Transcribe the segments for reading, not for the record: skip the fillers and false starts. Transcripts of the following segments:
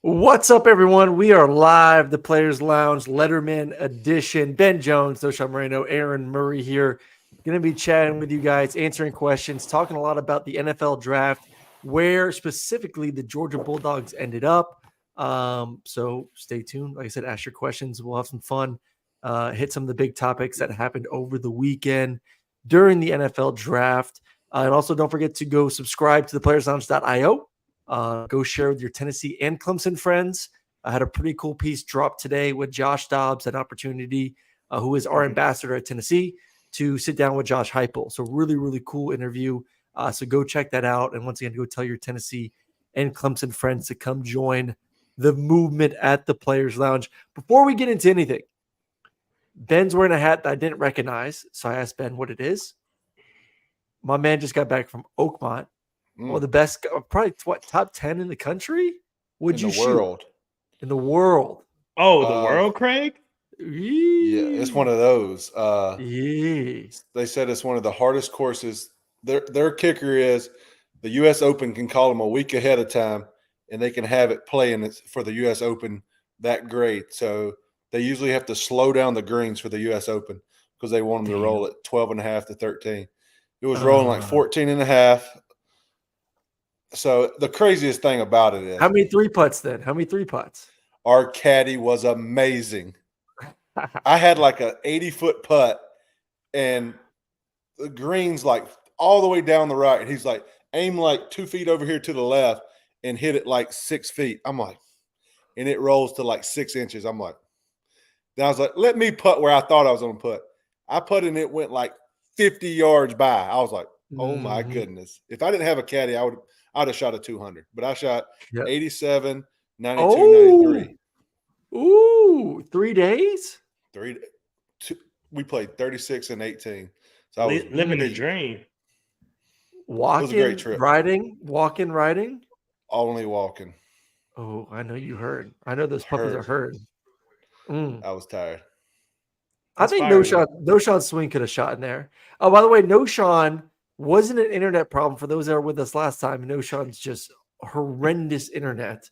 What's up, everyone? We are live, the Players Lounge, Letterman edition. Ben Jones, Knowshon, Moreno, Aaron Murray here. Going to be chatting with you guys, answering questions, talking a lot about the NFL draft, where specifically the Georgia Bulldogs ended up. So stay tuned. Like I said, ask your questions. We'll have some fun. Hit some of the big topics that happened over the weekend during the NFL draft. And also, don't forget to go subscribe to theplayerlounge.io. Go share with your Tennessee and Clemson friends. I had a pretty cool piece drop today with Josh Dobbs, an opportunity, who is our ambassador at Tennessee, to sit down with Josh Heupel. So really, really cool interview. So go check that out. And once again, go tell your Tennessee and Clemson friends to come join the movement at the Players Lounge. Before we get into anything, Ben's wearing a hat that I didn't recognize. So I asked Ben what it is. My man just got back from Oakmont. Well, the best, probably top 10 in the country? Would you shoot? In the world. Oh, the world, Craig? Yeah, it's one of those. Yeah. They said it's one of the hardest courses. Their kicker is the U.S. Open can call them a week ahead of time, and they can have it playing for the U.S. Open that great. So they usually have to slow down the greens for the U.S. Open because they want them to roll at 12.5 to 13. It was rolling like 14.5. So the craziest thing about it is, how many three putts then? How many three putts? Our caddy was amazing. I had like an 80-foot putt, and the green's like all the way down the right. And he's like, aim like 2 feet over here to the left and hit it like 6 feet. I'm like, and it rolls to like 6 inches. I'm like, then I was like, let me putt where I thought I was going to put. I putted and it went like 50 yards by. I was like, oh my goodness. If I didn't have a caddy, I'd have shot a 200, but I shot 87, 92, 93. Ooh, 3 days? We played 36 and 18. So I was living the dream. Walking, it was a great trip. Walking, riding? Only walking. Oh, I know you heard. I know those puppies are hurt. I was tired. I think Knowshon's swing could have shot in there. Oh, by the way, Knowshon wasn't an internet problem for those that were with us last time. Knowshon's just horrendous internet.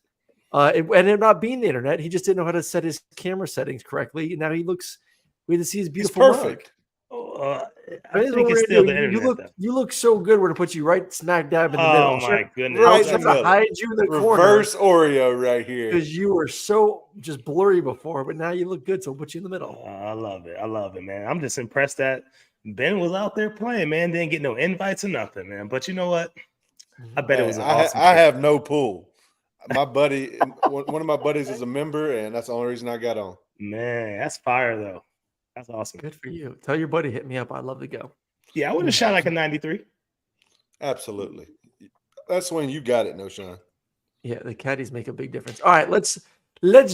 And it not being the internet, he just didn't know how to set his camera settings correctly. And now we had to see his beautiful perfect. I think it's still the internet. You look so good. We're going to put you right smack dab in the middle. Oh, my goodness. Right, trying to hide you in the corner. Reverse Oreo right here. Because you were so just blurry before, but now you look good, so we'll put you in the middle. I love it, man. I'm just impressed that Ben was out there playing, man. Didn't get no invites or nothing, man. But you know what? I bet it was an awesome I have no pool. My buddy, one of my buddies is a member, and that's the only reason I got on. Man, that's fire, though. That's awesome. Good for you. Tell your buddy, hit me up. I'd love to go. Yeah, I would have shot like a 93. Absolutely. That's when you got it, Knowshon. Yeah, the caddies make a big difference. All right, let's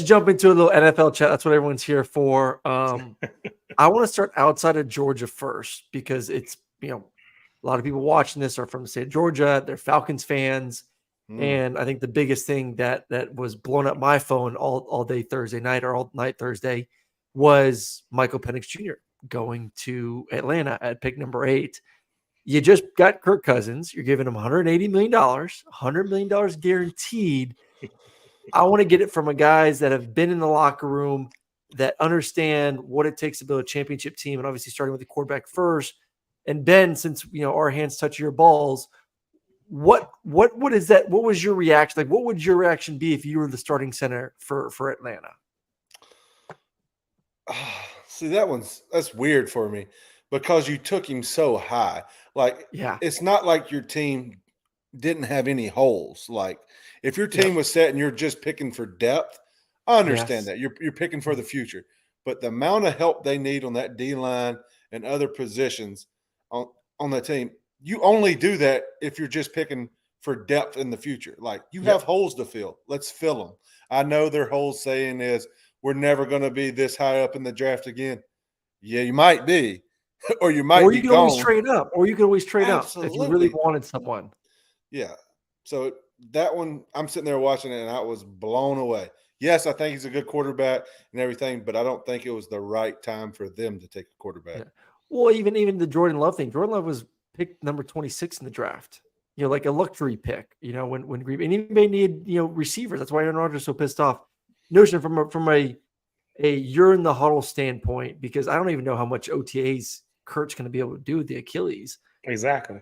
jump into a little NFL chat. That's what everyone's here for. I want to start outside of Georgia first because it's, a lot of people watching this are from the state of Georgia. They're Falcons fans. And I think the biggest thing that was blowing up my phone all day Thursday night or all night Thursday was Michael Penix Jr. going to Atlanta at pick number 8. You just got Kirk Cousins. You're giving him $180 million, $100 million guaranteed. I want to get it from a guys that have been in the locker room, that understand what it takes to build a championship team, and obviously starting with the quarterback first. And Ben, since our hands touch your balls, what is that? What was your reaction? Like, what would your reaction be if you were the starting center for Atlanta? See, that's weird for me because you took him so high. Like, it's not like your team didn't have any holes. Like, if your team was set and you're just picking for depth, I understand that. You're picking for the future. But the amount of help they need on that D-line and other positions on the team, you only do that if you're just picking for depth in the future. Like, you have holes to fill. Let's fill them. I know their whole saying is we're never going to be this high up in the draft again. Yeah, you might be. Or you might be gone. Or you can always trade up if you really wanted someone. Yeah. So that one, I'm sitting there watching it, and I was blown away. Yes, I think he's a good quarterback and everything, but I don't think it was the right time for them to take a quarterback. Yeah. Well, even the Jordan Love thing. Jordan Love was picked number 26 in the draft. like a luxury pick, when Green, and even they need, receivers. That's why Aaron Rodgers is so pissed off. Knowshon from a you're in the huddle standpoint, because I don't even know how much OTAs Kurt's going to be able to do with the Achilles. Exactly.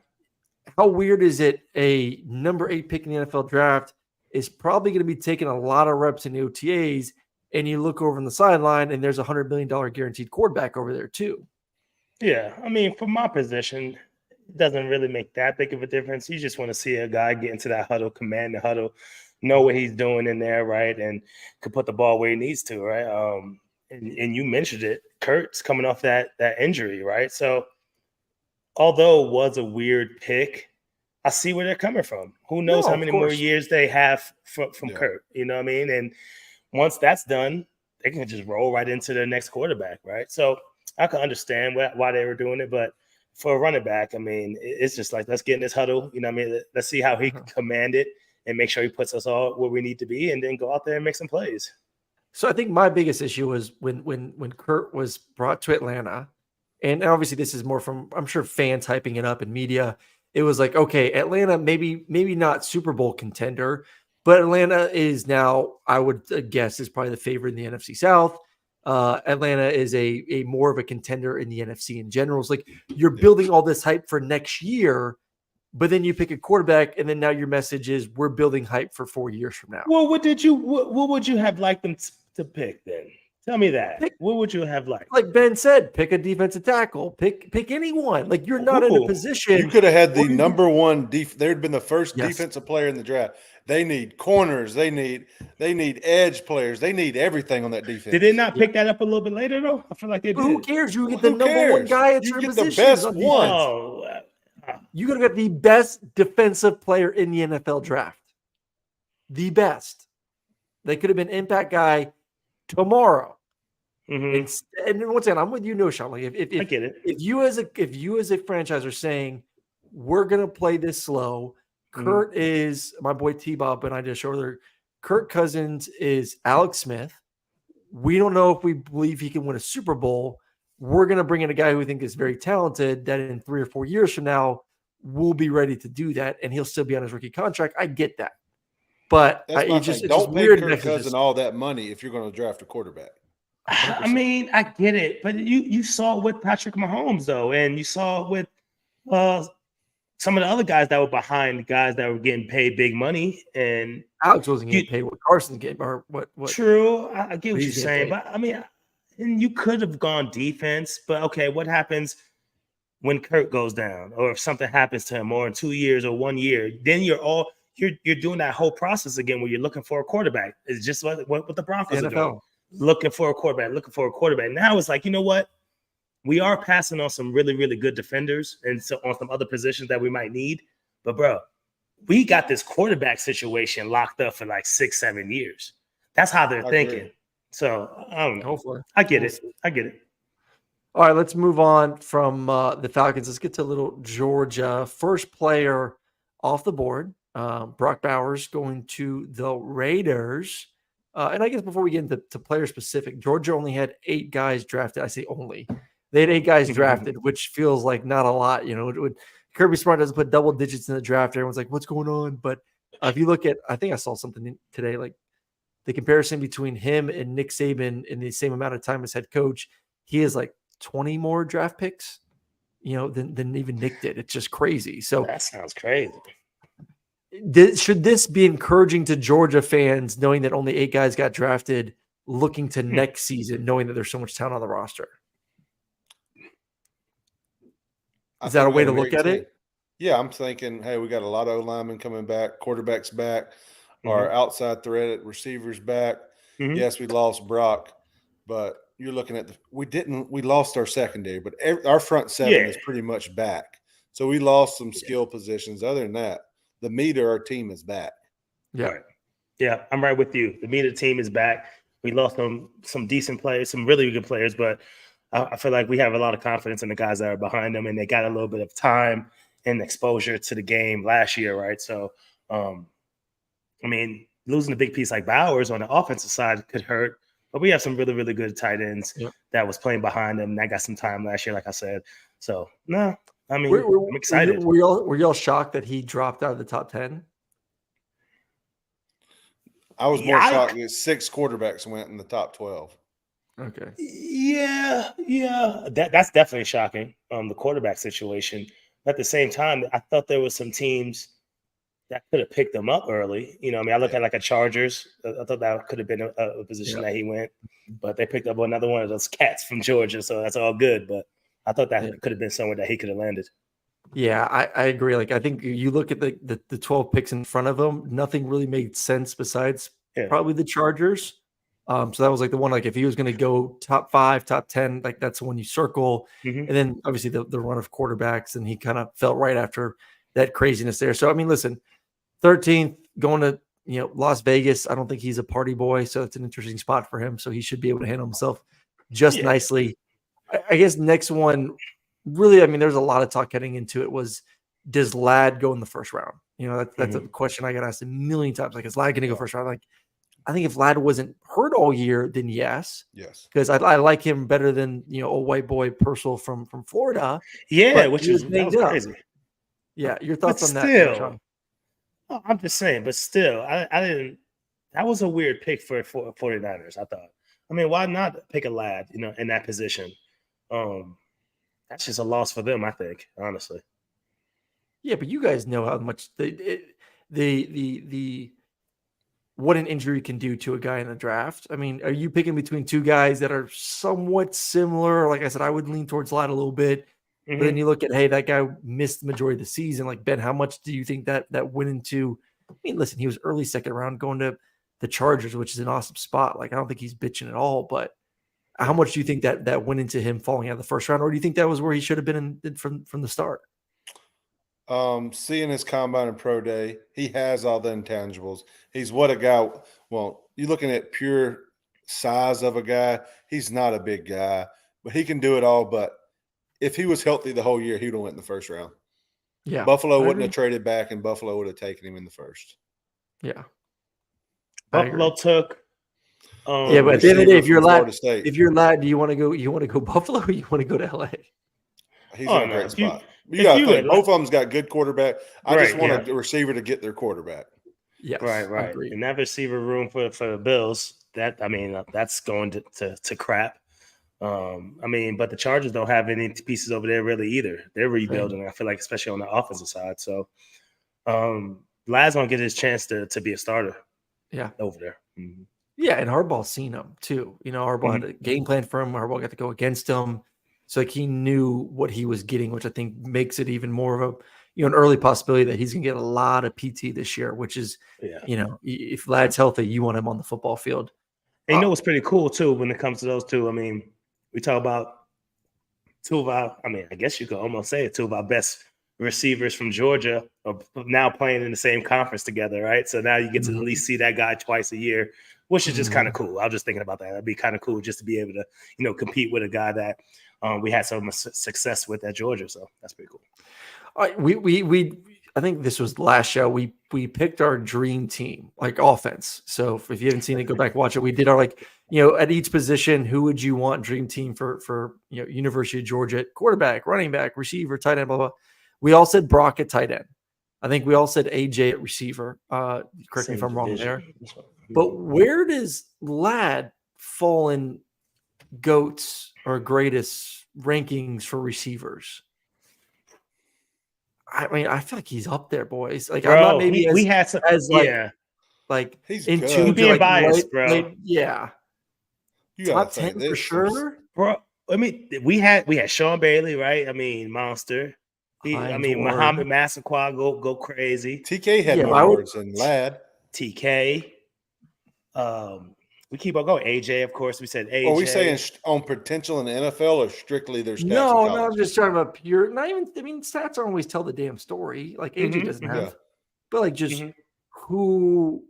How weird is it? A number 8 pick in the NFL draft is probably going to be taking a lot of reps in the OTAs, and you look over on the sideline and there's a $100 million guaranteed quarterback over there too. Yeah. I mean, for my position, it doesn't really make that big of a difference. You just want to see a guy get into that huddle, command the huddle, know what he's doing in there, right? And could put the ball where he needs to, right? And you mentioned it, Kurt's coming off that injury, right? So although it was a weird pick, I see where they're coming from. Who knows how many more years they have from Kurt, you know what I mean? And once that's done, they can just roll right into their next quarterback, right? So I can understand why they were doing it, but for a running back, I mean, it's just like, let's get in this huddle, you know what I mean? Let's see how he can command it and make sure he puts us all where we need to be, and then go out there and make some plays. So I think my biggest issue was when Kurt was brought to Atlanta, and obviously this is more from, I'm sure, fans hyping it up in media. It was like, okay, Atlanta, maybe not Super Bowl contender, but Atlanta is now, I would guess, is probably the favorite in the NFC South. Atlanta is a more of a contender in the NFC in general. It's like you're building all this hype for next year, but then you pick a quarterback, and then now your message is we're building hype for 4 years from now. Well, what would you have liked them to pick then? Tell me that. What would you have liked? Like Ben said, pick a defensive tackle. Pick anyone. Like, you're not in a position. You could have had the number one. They'd been the first defensive player in the draft. They need corners. They need edge players. They need everything on that defense. Did they not pick that up a little bit later though? I feel like they did. Who cares? You get the number one guy at your position. The best one. You could have got the best defensive player in the NFL draft. The best. They could have been impact guy tomorrow. Mm-hmm. And once again, I'm with you, Knowshon. Like, if I get it. If you as a franchise are saying we're gonna play this slow, Kurt is my boy T-Bob, and I just showed her. Kirk Cousins is Alex Smith. We don't know if we believe he can win a Super Bowl. We're gonna bring in a guy who we think is very talented, that in 3 or 4 years from now will be ready to do that, and he'll still be on his rookie contract. I get that, but it's just weird. Kirk Cousins all that money if you're going to draft a quarterback. 100%. I mean, I get it, but you saw it with Patrick Mahomes though, and you saw it with some of the other guys that were behind guys that were getting paid big money, and Alex wasn't getting paid what Carson's getting, or what. True, I get what you're saying, but I mean, and you could have gone defense, but okay, what happens when Kurt goes down, or if something happens to him, or in 2 years or 1 year? Then you're doing that whole process again where you're looking for a quarterback. It's just what the Broncos are doing. Looking for a quarterback. Now it's like, you know what? We are passing on some really, really good defenders and so on some other positions that we might need. But, bro, we got this quarterback situation locked up for like 6-7 years. That's how they're thinking. Agree. So, I don't know. Hopefully. I get it. All right, let's move on from the Falcons. Let's get to a little Georgia. First player off the board, Brock Bowers going to the Raiders. And I guess before we get into player specific, Georgia only had 8 guys drafted. I say only. They had 8 guys drafted, which feels like not a lot. Kirby Smart doesn't put double digits in the draft. Everyone's like, what's going on? But if you look at, I think I saw something today, like the comparison between him and Nick Saban in the same amount of time as head coach, he has like 20 more draft picks, than even Nick did. It's just crazy. So that sounds crazy. Should this be encouraging to Georgia fans, knowing that only 8 guys got drafted, looking to next season, knowing that there's so much talent on the roster? Is that a way to look at it? Yeah, I'm thinking, hey, we got a lot of O-linemen coming back, quarterbacks back, our outside threat at receivers back. Yes, we lost Brock, but you're looking at we lost our secondary, but our front seven is pretty much back. So we lost some skill positions. Other than that, the meat of our team is back. Yeah. Right. Yeah, I'm right with you. The meat of the team is back. We lost some decent players, some really good players, but I feel like we have a lot of confidence in the guys that are behind them, and they got a little bit of time and exposure to the game last year, right? So, I mean, losing a big piece like Bowers on the offensive side could hurt, but we have some really, really good tight ends that was playing behind them. That got some time last year, like I said. So, no, I mean, I'm excited. Were y'all shocked that he dropped out of the top 10? I was more shocked that 6 quarterbacks went in the top 12. Okay. Yeah. That's definitely shocking. The quarterback situation. At the same time, I thought there was some teams that could have picked him up early. You know, I mean, I look at like a Chargers. I thought that could have been a position that he went, but they picked up another one of those cats from Georgia, so that's all good. But I thought that could have been somewhere that he could have landed. Yeah, I agree. Like, I think you look at the 12 picks in front of him, nothing really made sense besides probably the Chargers. So that was like the one, like if he was going to go top 5, top 10, like that's the one you circle. And then obviously the run of quarterbacks, and he kind of fell right after that craziness there. So, I mean, listen, 13th going to, Las Vegas. I don't think he's a party boy, so it's an interesting spot for him. So he should be able to handle himself just nicely. I guess next one, really, I mean, there's a lot of talk heading into it was, does Ladd go in the first round? That's a question I got asked a million times. Like, is Ladd going to go first round? Like, I think if Ladd wasn't hurt all year, then yes. Because I like him better than, old white boy Purcell from Florida. Yeah, which is crazy. Yeah, your thoughts on that? Still, I'm just saying, but still, I didn't. That was a weird pick for 49ers, I thought. I mean, why not pick a Ladd, in that position? That's just a loss for them, I think, honestly. Yeah, but you guys know how much the what an injury can do to a guy in the draft. I mean, are you picking between two guys that are somewhat similar? Like I said, I would lean towards Ladd a little bit. But then you look at, hey, that guy missed the majority of the season. Like, Ben, how much do you think that went into? I mean, listen, he was early second round going to the Chargers, which is an awesome spot. Like, I don't think he's bitching at all. But how much do you think that went into him falling out of the first round? Or do you think that was where he should have been from the start? Seeing his combine and pro day, he has all the intangibles. He's what a guy. Well, you're looking at pure size of a guy. He's not a big guy, but he can do it all. But if he was healthy the whole year, he would have went in the first round. Yeah. Buffalo wouldn't have traded back, and Buffalo would have taken him in the first. Yeah. Buffalo took. Yeah, but at the end of the day, if you're Ladd, do you want to go? You want to go Buffalo, or you want to go to LA? He's in a great spot. You got to think both of them's got good quarterback. I just want a receiver to get their quarterback. Yes, right. And that receiver room for the Bills, that's going to crap. But the Chargers don't have any pieces over there really either. They're rebuilding. I feel like, especially on the offensive side. So, Ladd's gonna get his chance to be a starter. Yeah, over there. Yeah, and Harbaugh's seen him too. Harbaugh had a game plan for him. Harbaugh got to go against him, so like he knew what he was getting, which I think makes it even more of a an early possibility that he's gonna get a lot of PT this year. Which is, if Ladd's healthy, you want him on the football field. And what's pretty cool too when it comes to those two. I mean, we talk about two of our. I mean, I guess you could almost say it, two of our best receivers from Georgia are now playing in the same conference together, right? So now you get to at least see that guy twice a year, which is just kind of cool. I was just thinking about that. That'd be kind of cool just to be able to, compete with a guy that we had so much success with at Georgia. So that's pretty cool. All right, we I think this was the last show. We picked our dream team, like offense. So if you haven't seen it, go back, watch it. We did our at each position, who would you want dream team for University of Georgia, quarterback, running back, receiver, tight end, blah, blah. We all said Brock at tight end. I think we all said AJ at receiver. Correct me if I'm wrong there. But where does Ladd fall in GOATs or greatest rankings for receivers? I mean, I feel like he's up there, boys. Like, I'm not maybe we had some, like he's in good. tune being biased, bro. Yeah, top 10 for sure, bro. I mean, we had Sean Bailey, right? I mean, monster. Muhammad Massaquoi go crazy. TK had more awards than Ladd. TK. We keep on going. AJ, of course. We said AJ. Are we saying on potential in the NFL or strictly their stats? No, I'm just talking about pure. Not even. I mean, stats don't always tell the damn story. Like AJ doesn't have, but like just who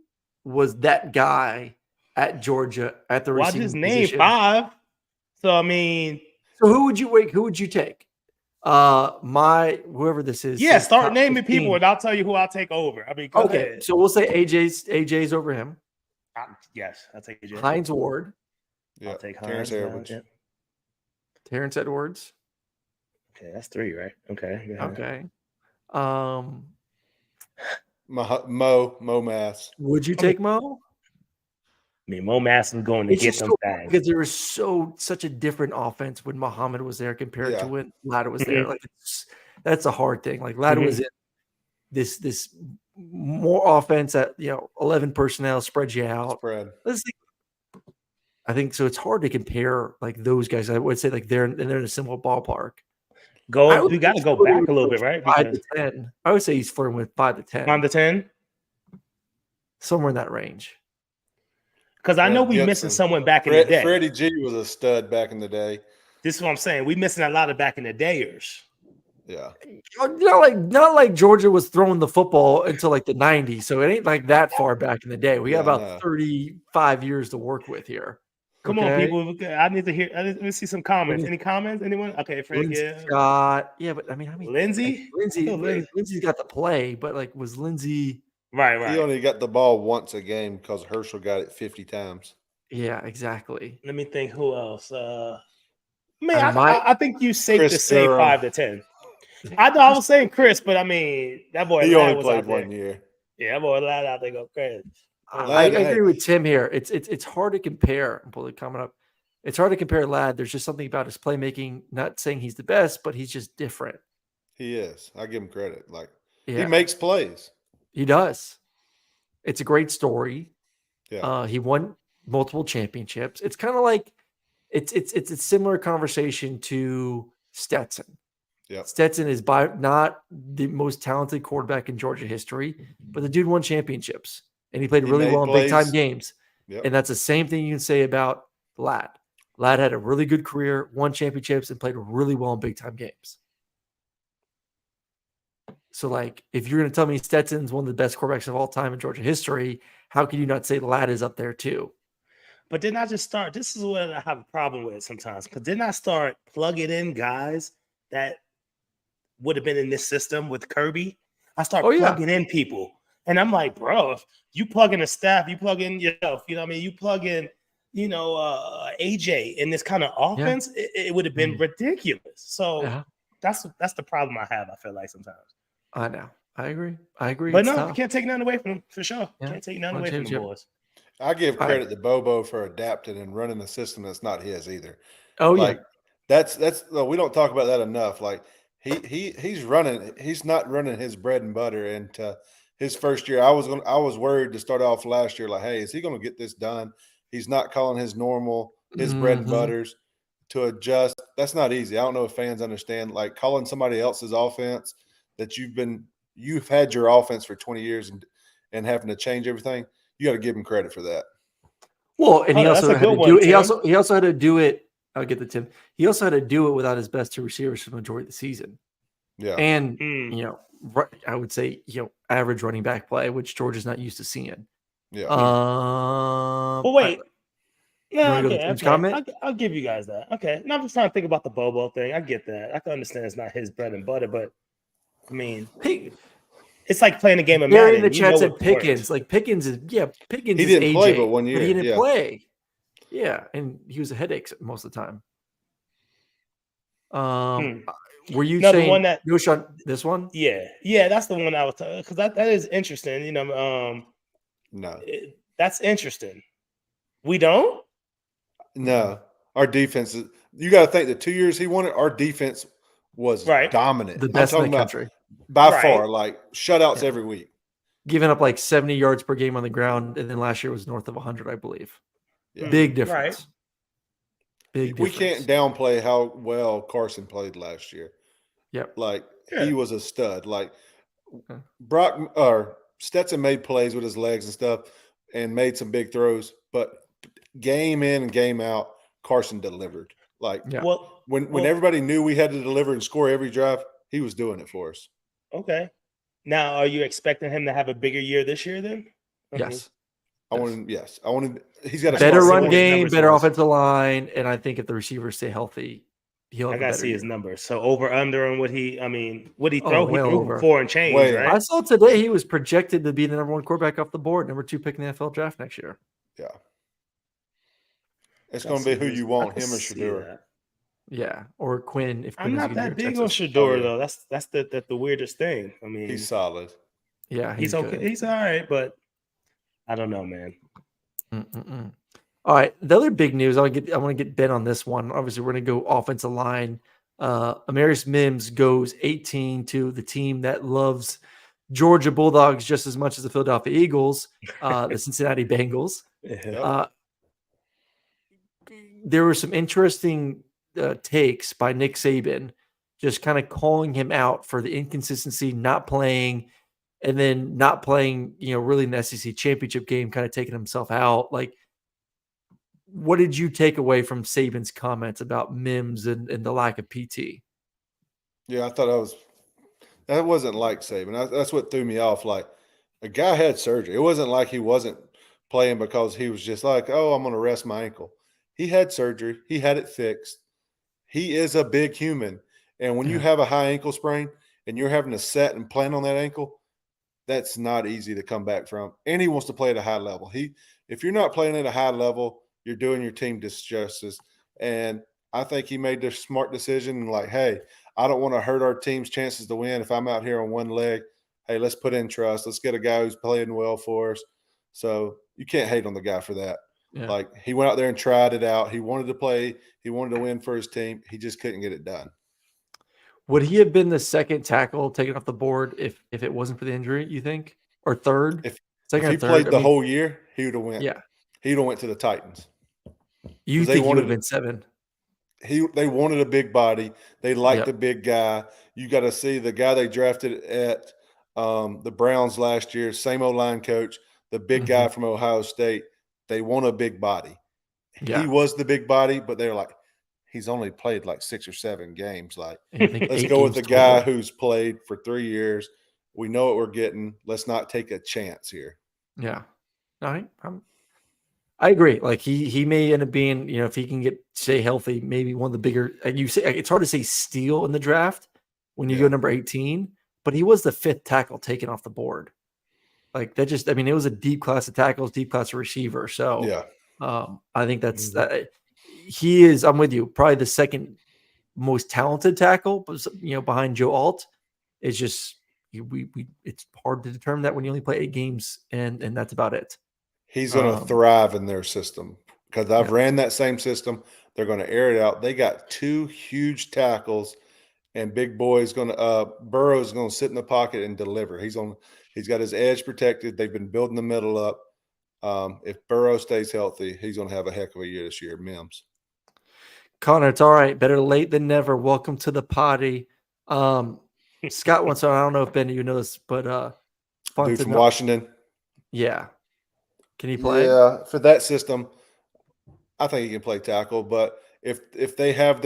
was that guy at Georgia at the receiving position? Why just name 5? So I mean, who would you take? Whoever this is. Yeah, start naming 15. People, and I'll tell you who I'll take over. I mean, go ahead. So we'll say AJ's over him. Yes, I'll take AJ. Hines Ward. Yeah, I'll take Terrence Hines. Edwards. Terrence Edwards. Okay, that's 3, right? Okay. Okay. Mo Mass. Would you take Mo? I mean, Mo Mass is going to It's get just them so hard stats. because there was such a different offense when Muhammad was there compared to when Ladd was there. Like that's a hard thing. Like Ladd was in this more offense that 11 personnel spreads you out. I think so. It's hard to compare like those guys. I would say like they're in a similar ballpark. We got to go back a little bit, right? 5 to 10. I would say he's flirting with 5 to 10. 5 to 10, somewhere in that range. Because I know we're missing someone back in the day. Freddie G was a stud back in the day. This is what I'm saying. We're missing a lot of back in the dayers. Yeah. Not like Georgia was throwing the football until like the 90s. So it ain't like that far back in the day. We got about 35 years to work with here. Come on, people. I need to hear. Let me see some comments. Any comments? Anyone? Okay, Frank. Scott. Yeah, but I mean, Lindsey? Lindsey's got the play, but like, was Lindsey? Right. He only got the ball once a game because Herschel got it 50 times. Yeah, exactly. Let me think. Who else? I think you safe Chris to say Durham. 5 to 10. I know I was saying Chris, but I mean that boy. He only was played out there. 1 year. Yeah, that boy Lad out there go crazy. I agree with Tim here. It's hard to compare. I'm pulling coming up. It's hard to compare Ladd. There's just something about his playmaking. Not saying he's the best, but he's just different. He is. I give him credit. He makes plays. He does. It's a great story. Yeah. He won multiple championships. It's kind of like it's a similar conversation to Stetson. Yeah. Stetson is not the most talented quarterback in Georgia history, but the dude won championships and he played really well in big time games. Yep. And that's the same thing you can say about Ladd. Ladd had a really good career, won championships, and played really well in big time games. So, like, if you're going to tell me Stetson's one of the best quarterbacks of all time in Georgia history, how can you not say Ladd is up there too? But didn't I just start? This is what I have a problem with sometimes. Because didn't I start plugging in guys that would have been in this system with Kirby? I start plugging in people. And I'm like, bro, if you plug in a staff, you plug in yourself, you know what I mean? You plug in, AJ in this kind of offense, it would have been ridiculous. So that's the problem I have, I feel like sometimes. I know. I agree. But no, you can't take nothing away from them, for sure. Yeah. Can't take nothing away from the boys. I give credit to Bobo for adapting and running a system that's not his either. Oh, yeah. That's we don't talk about that enough. Like he's not running his bread and butter into his first year. I was worried to start off last year, like, hey, is he going to get this done? He's not calling his bread and butters to adjust. That's not easy. I don't know if fans understand, like calling somebody else's offense that you've had your offense for 20 years and having to change everything. You got to give him credit for that. Well, and he also had to do it. He also had to do it. I'll get the Tim. He also had to do it without his best two receivers for the majority of the season. Yeah. And I would say, average running back play, which Georgia's not used to seeing. Yeah. Well, wait. Comment? I'll give you guys that. Okay. No, I'm just trying to think about the Bobo thing. I get that. I can understand it's not his bread and butter, but I mean, it's like playing a game of Madden. In the chat said Pickens. Like Pickens is Pickens. He didn't play but 1 year. But he didn't play. Yeah, and he was a headache most of the time. Were you saying the one that Knowshon, this one? Yeah, that's the one I was talking, because that is interesting. No, that's interesting. We don't. No, our defense is. You got to think the 2 years he won it, our defense was dominant. The best in the country by far. Like shutouts every week, giving up like 70 yards per game on the ground, and then last year was north of 100, I believe. Yeah. Big difference. Big difference. We can't downplay how well Carson played last year. Yep. Like he was a stud. Like Stetson made plays with his legs and stuff and made some big throws, but game in and game out, Carson delivered. Like when everybody knew we had to deliver and score every drive, he was doing it for us. Okay. Now, are you expecting him to have a bigger year this year then? Yes. I wanted. He's got a better run game, better offensive line, and I think if the receivers stay healthy, he'll. I gotta see his numbers. So over under on what he throw? He threw 4 and change. Right? I saw today he was projected to be the number 1 quarterback off the board, number 2 pick in the NFL draft next year. Yeah, it's going to be who you want, him or Shedeur. Yeah, or Quinn if Quinn I'm is not going to that big on Texas. Shador though. That's the weirdest thing. I mean, He's solid. Yeah, he's okay. good. He's all right, but I don't know, man. All right, the other big news. I want to get Ben on this one. Obviously, we're going to go offensive line. Amarius Mims goes 18 to the team that loves Georgia Bulldogs just as much as the Philadelphia Eagles, the Cincinnati Bengals. There were some interesting takes by Nick Saban, just kind of calling him out for the inconsistency, not playing, and then not playing, really in the SEC championship game, kind of taking himself out. Like, what did you take away from Saban's comments about Mims and the lack of PT? Yeah, I thought that wasn't like Saban. That's what threw me off. Like, a guy had surgery. It wasn't like he wasn't playing because he was just like, oh, I'm going to rest my ankle. He had surgery. He had it fixed. He is a big human. And when you have a high ankle sprain and you're having to set and plan on that ankle, that's not easy to come back from. And he wants to play at a high level. If you're not playing at a high level, you're doing your team disjustice. And I think he made the smart decision like, hey, I don't want to hurt our team's chances to win. If I'm out here on one leg, hey, let's put in trust. Let's get a guy who's playing well for us. So you can't hate on the guy for that. Yeah. Like, he went out there and tried it out. He wanted to play. He wanted to win for his team. He just couldn't get it done. Would he have been the second tackle taken off the board if it wasn't for the injury, you think? Or third? If he played the whole year, he would have went. Yeah. He would have went to the Titans. You think he would have been 7? They wanted a big body. They liked the big guy. You got to see the guy they drafted at the Browns last year, same O-line coach, the big guy from Ohio State. They want a big body. Yeah. He was the big body, but they were like, he's only played like 6 or 7 games. Like, let's go with the guy who's played for 3 years. We know what we're getting. Let's not take a chance here. Yeah. All right. I agree. Like, he may end up being, if he can stay healthy, maybe one of the bigger. You say it's hard to say steal in the draft when you go number 18, but he was the 5th tackle taken off the board. Like, that just, it was a deep class of tackles, deep class of receiver. So I think that's he is. I'm with you. Probably the second most talented tackle, behind Joe Alt. It's just it's hard to determine that when you only play 8 games and that's about it. He's going to thrive in their system because I've ran that same system. They're going to air it out. They got 2 huge tackles, and big boy's going to Burrow's going to sit in the pocket and deliver. He's got his edge protected. They've been building the middle up. If Burrow stays healthy, he's going to have a heck of a year this year. Mims. Connor, it's all right. Better late than never. Welcome to the potty. Scott wants to, I don't know if Ben, you know this, but dude from Washington. Yeah. Can he play? Yeah, for that system, I think he can play tackle. But if they have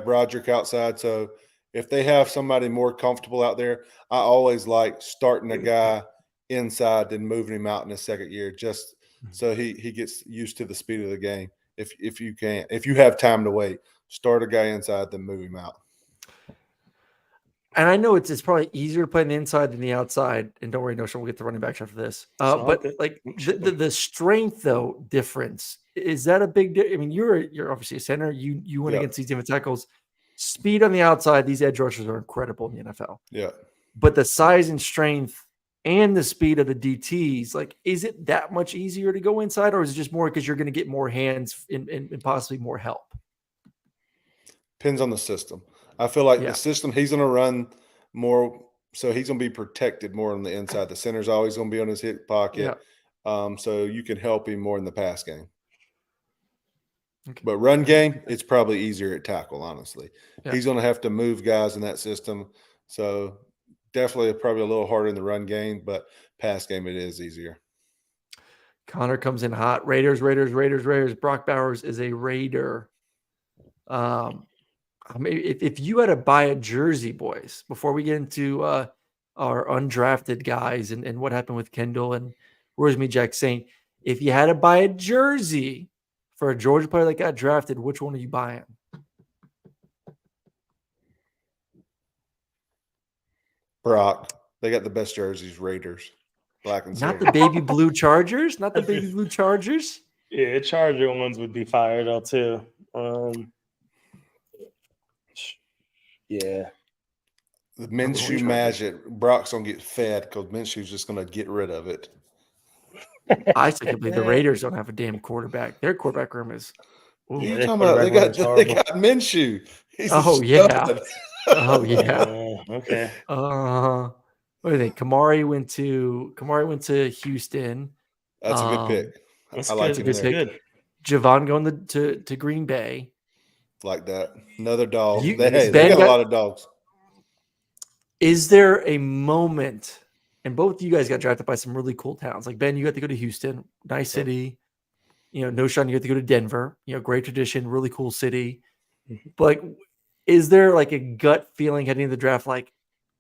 Broderick outside, so if they have somebody more comfortable out there, I always like starting a guy inside and moving him out in his second year, just so he gets used to the speed of the game. If you have time to wait, start a guy inside, then move him out. And I know it's probably easier to play on the inside than the outside. And don't worry, Knowshon, we'll get the running backs after this. But like the strength though difference, is that a big? You're obviously a center. You went against these different tackles. Speed on the outside, these edge rushers are incredible in the NFL. Yeah. But the size and strength and the speed of the DTs, like, is it that much easier to go inside, or is it just more because you're going to get more hands and possibly more help? Depends on the system. I feel like the system, he's going to run more, so he's going to be protected more on the inside. The center's always going to be on his hip pocket, so you can help him more in the pass game. Okay. But run game, it's probably easier at tackle, honestly. Yeah. He's going to have to move guys in that system, so definitely probably a little harder in the run game, but pass game, it is easier. Connor comes in hot. Raiders. Brock Bowers is a Raider. If you had to buy a jersey, boys, before we get into our undrafted guys and what happened with Kendall and Rosemary Jack Saint, if you had to buy a jersey for a Georgia player that got drafted, which one are you buying? Brock. They got the best jerseys, Raiders. Black and silver. Not the baby blue Chargers? Not the baby blue Chargers? Yeah, Charger ones would be fire though too. Yeah. The Minshew magic. Brock's going to get fed because Minshew's just going to get rid of it. I still can't believe the Raiders don't have a damn quarterback. Their quarterback room is. What are you talking about? They got Minshew. He's yeah. Oh yeah. Okay. What do you think? Kamari went to Houston. That's a good pick. That's I like good. him That's there. good. Javon going to Green Bay. Like that. Another dog. You- They Ben got a got- lot of dogs. Is there a moment, and both of you guys got drafted by some really cool towns. Like Ben, you got to go to Houston, nice city. Knowshon, you got to go to Denver. Great tradition, really cool city. But like, is there like a gut feeling heading into the draft, like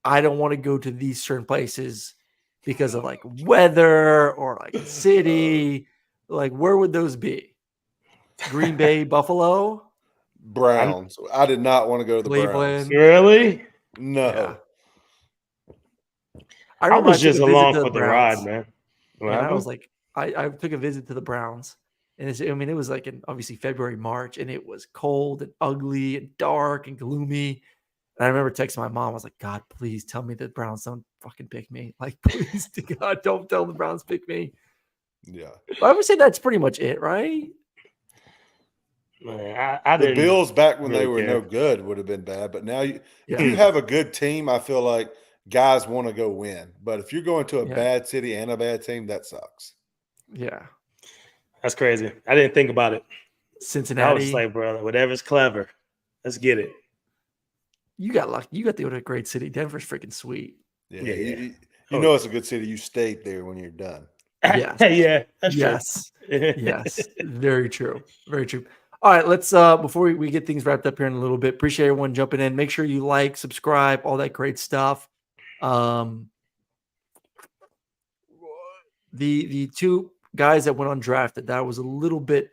I don't want to go to these certain places because of like weather or like city? Like where would those be? Green Bay, Buffalo, Browns. I did not want to go to the Cleveland. Browns. Really? No. Yeah. I was just along for the Browns, ride, man. And I was like, I took a visit to the Browns, and it was like in obviously February, March, and it was cold and ugly and dark and gloomy. And I remember texting my mom. I was like, God, please tell me the Browns don't fucking pick me. Like, please, to God, don't tell the Browns pick me. Yeah. But I would say that's pretty much it, right? Man, I the Bills back when really they were care. no good would have been bad, but now if you have a good team, I feel like guys want to go win. But if you're going to a bad city and a bad team, that sucks. Yeah, that's crazy. I didn't think about it. Cincinnati. I was just like, bro, whatever's clever, let's get it. You got lucky. You got to go to a great city. Denver's freaking sweet. Yeah. You know it's a good city. You stayed there when you're done. Yes. Yeah. That's true. Yes. Very true. Very true. All right, let's before we get things wrapped up here in a little bit, appreciate everyone jumping in. Make sure you like, subscribe, all that great stuff. The two guys that went undrafted, that was a little bit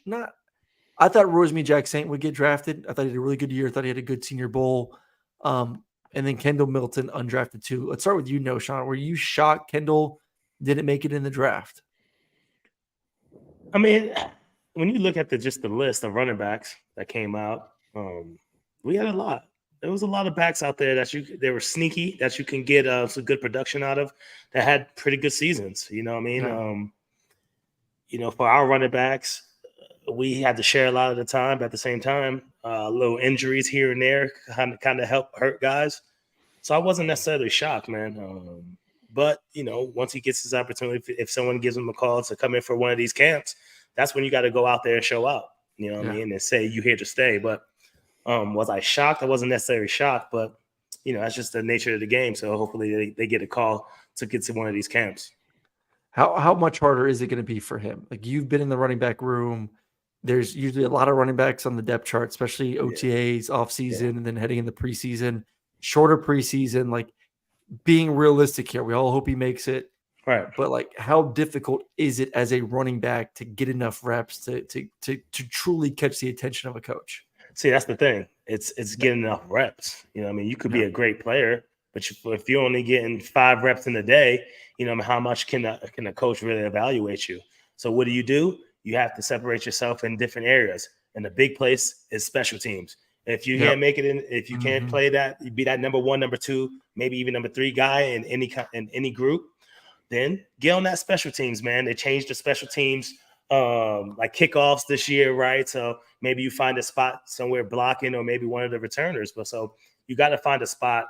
not. I thought Rosemary-Jack-Saint would get drafted. I thought he had a really good year. I thought he had a good Senior Bowl. And then Kendall Milton undrafted too. Let's start with you, Knowshon. Were you shocked Kendall didn't make it in the draft? I mean, when you look at the list of running backs that came out, we had a lot. There was a lot of backs out there they were sneaky, that you can get some good production out of, that had pretty good seasons. You know what I mean? Yeah. For our running backs, we had to share a lot of the time, but at the same time, little injuries here and there kind of hurt guys. So I wasn't necessarily shocked, man. But once he gets his opportunity, if someone gives him a call to come in for one of these camps, that's when you got to go out there and show out. You know what I mean? And say you here to stay. But was I shocked? I wasn't necessarily shocked, but that's just the nature of the game. So hopefully they get a call to get to one of these camps. How much harder is it going to be for him? Like, you've been in the running back room. There's usually a lot of running backs on the depth chart, especially OTAs, off season, and then heading into preseason, shorter preseason. Like, being realistic here, we all hope he makes it. Right. But like, how difficult is it as a running back to get enough reps to truly catch the attention of a coach? See, that's the thing. It's getting enough reps. I mean, you could be a great player, but if you're only getting 5 reps in a day, how much can a coach really evaluate you? So what do? You have to separate yourself in different areas. And the big place is special teams. If you can't make it in, if you can't play that, you be that number 1, number 2, maybe even number 3 guy in any group, then get on that special teams, man. They changed the special teams like kickoffs this year, right? So maybe you find a spot somewhere blocking, or maybe one of the returners. But so you got to find a spot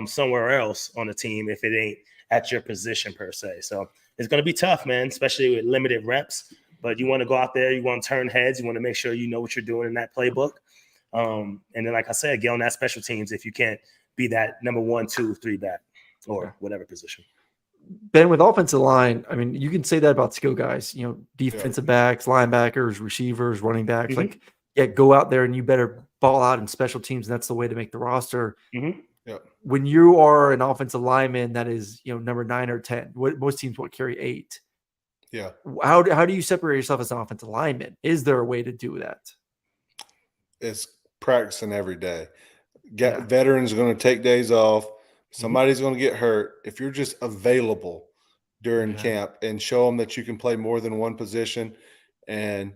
somewhere else on the team if it ain't at your position per se. So it's going to be tough, man, especially with limited reps. But you want to go out there, you want to turn heads, you want to make sure you know what you're doing in that playbook. And then, like I said, get on that special teams if you can't be that number 1, 2, 3 back or whatever position. Ben, with offensive line, I mean, you can say that about skill guys, defensive backs, linebackers, receivers, running backs. Mm-hmm. Like, go out there and you better ball out in special teams. And that's the way to make the roster. Mm-hmm. When you are an offensive lineman that is, number 9 or 10, most teams carry 8. Yeah. How do you separate yourself as an offensive lineman? Is there a way to do that? It's practicing every day. Veterans are going to take days off. Somebody's going to get hurt. If you're just available during camp and show them that you can play more than one position, and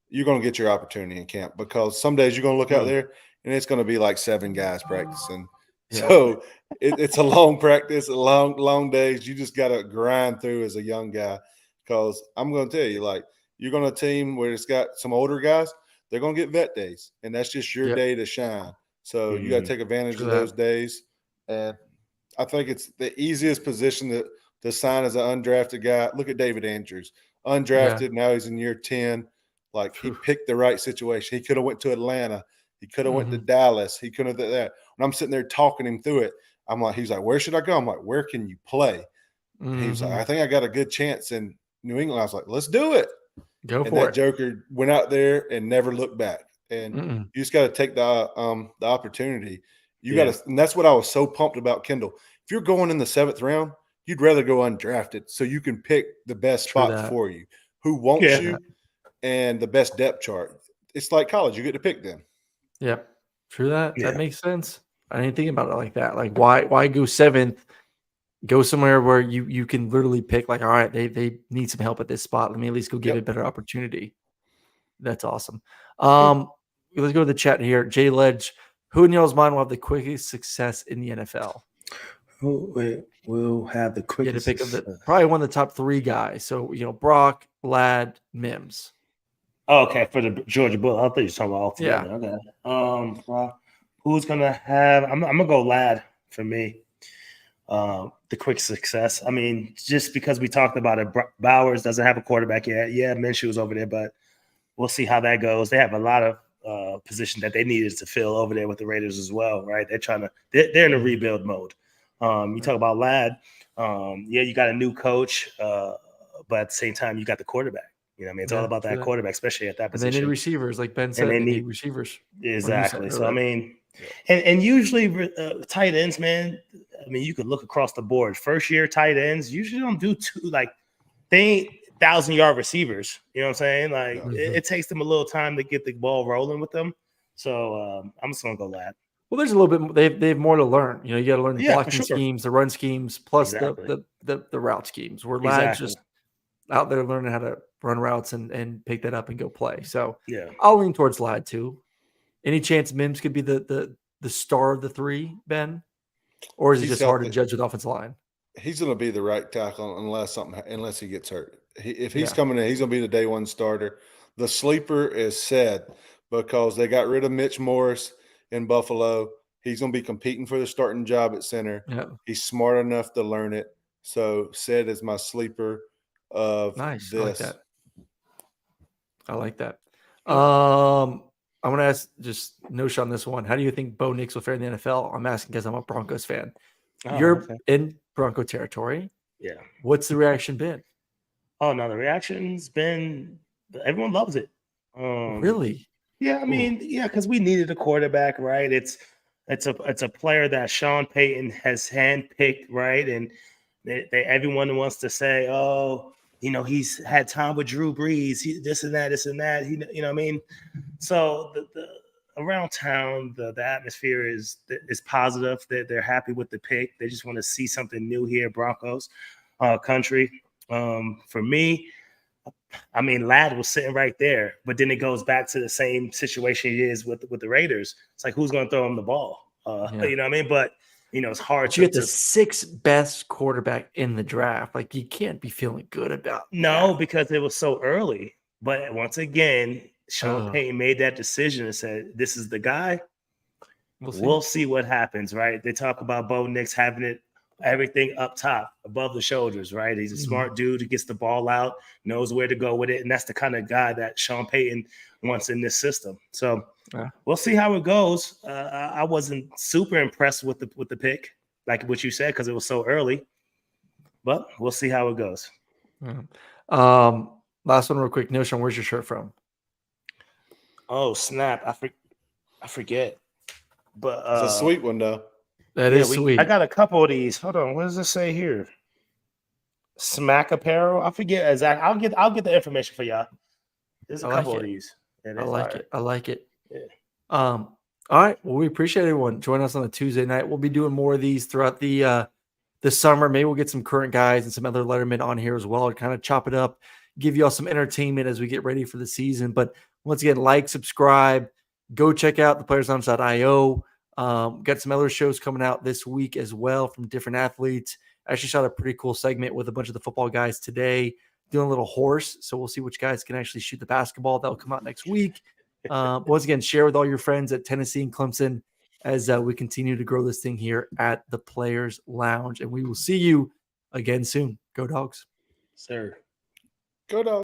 you're going to get your opportunity in camp, because some days you're going to look out there and it's going to be like 7 guys practicing. Yeah. So it's a long practice, a long days. You just got to grind through as a young guy, because I'm going to tell you, like, you're going to team where it's got some older guys, they're going to get vet days, and that's just your day to shine. So you got to take advantage of those days. And I think it's the easiest position to sign as an undrafted guy. Look at David Andrews, undrafted. Now he's in year 10. Like, he picked the right situation. He could have went to Atlanta. He could have went to Dallas. He could have done that. When I'm sitting there talking him through it, he's like, where should I go? I'm like, where can you play? He was like, I think I got a good chance in New England. I was like, let's do it. Go and for that it. Joker went out there and never looked back. And you just got to take the opportunity. You got to, and that's what I was so pumped about Kendall. If you're going in the 7th round, you'd rather go undrafted so you can pick the best spots for you, who wants you, and the best depth chart. It's like college; you get to pick them. Yep, true that. That makes sense. I didn't think about it like that. Like, why go 7th? Go somewhere where you can literally pick, like, all right, they need some help at this spot. Let me at least go get a better opportunity. That's awesome. Let's go to the chat here. Jay Ledge, who in y'all's mind will have the quickest success in the NFL? Who will have the quickest success? Probably one of the top 3 guys. So, Brock, Ladd, Mims. Oh, okay, for the Georgia Bull. I thought you were talking about all together. Okay. Well, who's gonna have? I'm gonna go Ladd for me. The quick success. I mean, just because we talked about it, Bowers doesn't have a quarterback yet. Yeah, Minshew was over there, but we'll see how that goes. They have a lot of position that they needed to fill over there with the Raiders as well, right? They're in a rebuild mode. You talk about Ladd. You got a new coach, but at the same time, you got the quarterback. You know what I mean? It's all about that quarterback, especially at that position. And they need receivers, like Ben said. They need receivers. Exactly. So, I mean, and usually tight ends, man, I mean, you could look across the board. First-year tight ends usually don't do they ain't 1,000-yard receivers. You know what I'm saying? Like, it takes them a little time to get the ball rolling with them. So, I'm just going to go Ladd. Well, there's a little bit. They have more to learn. You got to learn the blocking schemes, the run schemes, plus the route schemes. Where Ladd's just out there learning how to run routes and pick that up and go play. So I'll lean towards Ladd too. Any chance Mims could be the star of the 3, Ben? Or is it just hard to judge with offensive line? He's going to be the right tackle unless he gets hurt. If he's coming in, he's going to be the day 1 starter. The sleeper is said because they got rid of Mitch Morris in Buffalo. He's going to be competing for the starting job at center. Yeah. He's smart enough to learn it. So said is my sleeper of this. I like that. I'm going to ask just Knowshon on this one. How do you think Bo Nix will fare in the NFL? I'm asking because I'm a Broncos fan. You're in Bronco territory. Yeah. What's the reaction been? Oh, no, the reaction's been everyone loves it. Really? Yeah, I mean, because we needed a quarterback, right? It's a player that Sean Payton has handpicked, right? And everyone wants to say, oh, he's had time with Drew Brees, this and that. You know what I mean? So the around town, the atmosphere is positive. They're happy with the pick. They just want to see something new here, Broncos country. For me, I mean, Ladd was sitting right there, but then it goes back to the same situation it is with the Raiders. It's like, who's going to throw him the ball? You know what I mean? But it's hard to get the 6th best quarterback in the draft. Like, you can't be feeling good about that. Because it was so early. But once again, Sean Payton made that decision and said, this is the guy. We'll see what happens, right? They talk about Bo Nix having everything up top, above the shoulders, right? He's a smart dude who gets the ball out, knows where to go with it. And that's the kind of guy that Sean Payton wants in this system. So we'll see how it goes. I wasn't super impressed with the pick, like what you said, because it was so early. But we'll see how it goes. Last one real quick. Knowshon, where's your shirt from? Oh, snap. I forget. But it's a sweet one, though. That is sweet. I got a couple of these. Hold on. What does it say here? Smack Apparel. I forget exactly. I'll get the information for y'all. There's a couple of these. I like it. Yeah. All right. Well, we appreciate everyone joining us on a Tuesday night. We'll be doing more of these throughout the summer. Maybe we'll get some current guys and some other Letterman on here as well to kind of chop it up, give you all some entertainment as we get ready for the season. But once again, like, subscribe, Go check out the playerslounge.io. Got some other shows coming out this week as well from different athletes. I actually shot a pretty cool segment with a bunch of the football guys today, doing a little horse. So we'll see which guys can actually shoot the basketball. That'll come out next week. Once again, share with all your friends at Tennessee and Clemson as we continue to grow this thing here at the Players Lounge. And we will see you again soon. Go Dogs. Sir. Go Dogs.